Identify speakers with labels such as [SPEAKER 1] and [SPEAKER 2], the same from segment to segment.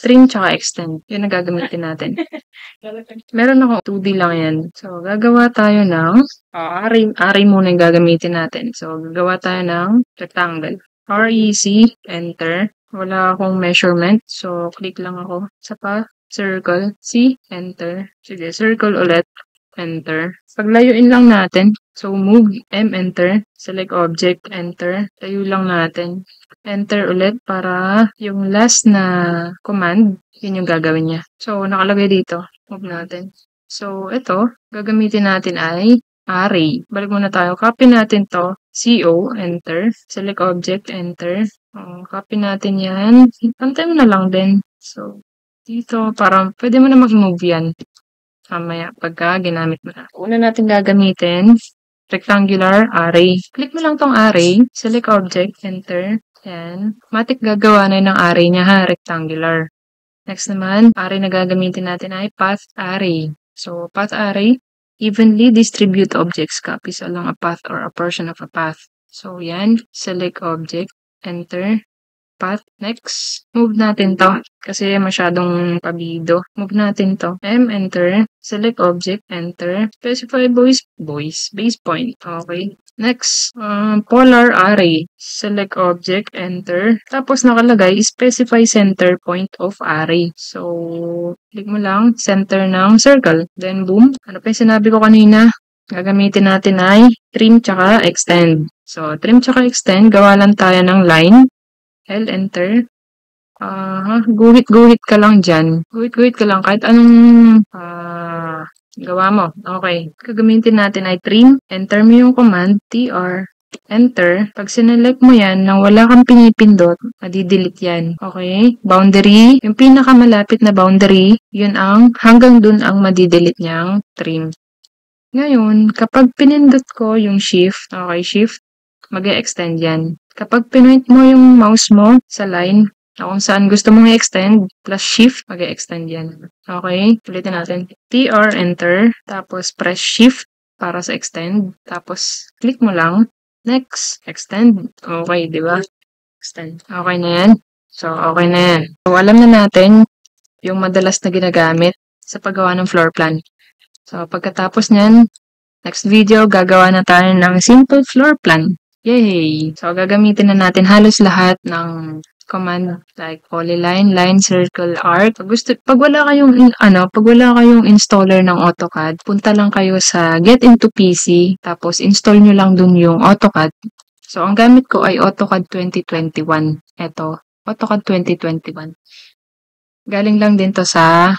[SPEAKER 1] trim tsaka extend. Yun ang gagamitin natin. Meron akong 2D lang yan. So, gagawa tayo ng array muna yung gagamitin natin. So, gagawa tayo ng rectangle. REC, enter. Wala akong measurement. So, click lang ako sa path, circle, C, enter. Sige, circle ulit, enter. Paglayuin lang natin. So, move, M, enter. Select object, enter. Layo lang natin. Enter ulit para yung last na command, yun yung gagawin niya. So, nakalagay dito. Move natin. So, ito, gagamitin natin ay array. Balik muna tayo. Copy natin to. CO, enter. Select object, enter. Copy natin yan. Pantay mo na lang din. So, dito, parang pwede mo na mag-move yan. Mamaya, pagka ginamit mo na. Una natin gagamitin, rectangular array. Click mo lang tong array. Select object, enter. Yan. Matik gagawa na ng array niya ha, rectangular. Next naman, array na gagamitin natin ay path array. So, path array, evenly distribute objects copies along a path or a portion of a path. So, yan. Select object, enter. Path. Next, move natin to kasi masyadong pabido. Move natin to. M, enter. Select object, enter. Specify base point. Okay. Next, polar array. Select object, enter. Tapos nakalagay, specify center point of array. So, click mo lang, center ng circle. Then, boom. Ano pa yung sinabi ko kanina? Gagamitin natin ay trim tsaka extend. So, trim tsaka extend, gawa lang tayo ng line. L, enter. Guhit-guhit ka lang dyan. Guhit-guhit ka lang kahit anong gawa mo. Okay. Gagamitin natin ay trim. Enter mo yung command, tr. Enter. Pag sinelect mo yan, nang wala kang pinipindot, madidelete yan. Okay? Boundary. Yung pinakamalapit na boundary, yun ang hanggang dun ang madidelete niyang trim. Ngayon, kapag pinindot ko yung shift, okay, shift, mag-e-extend yan. Kapag pinoint mo yung mouse mo sa line na kung saan gusto mong i-extend, plus shift, mag-e-extend yan. Okay? Ulitin natin. TR, enter. Tapos press shift para sa extend. Tapos click mo lang. Next, extend. Okay, di ba? Extend. Okay na yan. So, okay na yan. So, alam na natin yung madalas na ginagamit sa paggawa ng floor plan. So, pagkatapos nyan, next video, gagawa na tayo ng simple floor plan. Yay! So, gagamitin na natin halos lahat ng command like polyline, line, circle, arc. Pag wala kayong installer ng AutoCAD, punta lang kayo sa Get into PC, tapos install nyo lang dun yung AutoCAD. So, ang gamit ko ay AutoCAD 2021. Ito, AutoCAD 2021. Galing lang din to sa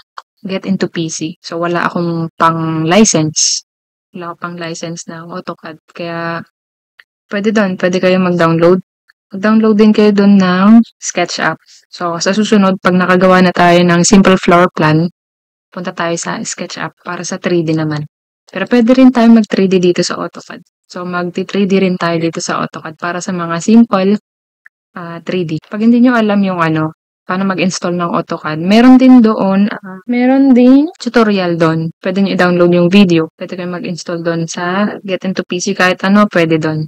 [SPEAKER 1] Get into PC. So, wala akong pang-license. Wala akong pang-license ng AutoCAD. Kaya, pwede kayo mag-download. Mag-download din kayo doon ng SketchUp. So, sa susunod, pag nakagawa na tayo ng simple floor plan, punta tayo sa SketchUp para sa 3D naman. Pero pwede rin tayo mag-3D dito sa AutoCAD. So, mag-3D rin tayo dito sa AutoCAD para sa mga simple 3D. Pag hindi nyo alam yung paano mag-install ng AutoCAD, meron din tutorial doon. Pwede nyo i-download yung video. Pwede kayo mag-install doon sa Get into PC kahit pwede doon.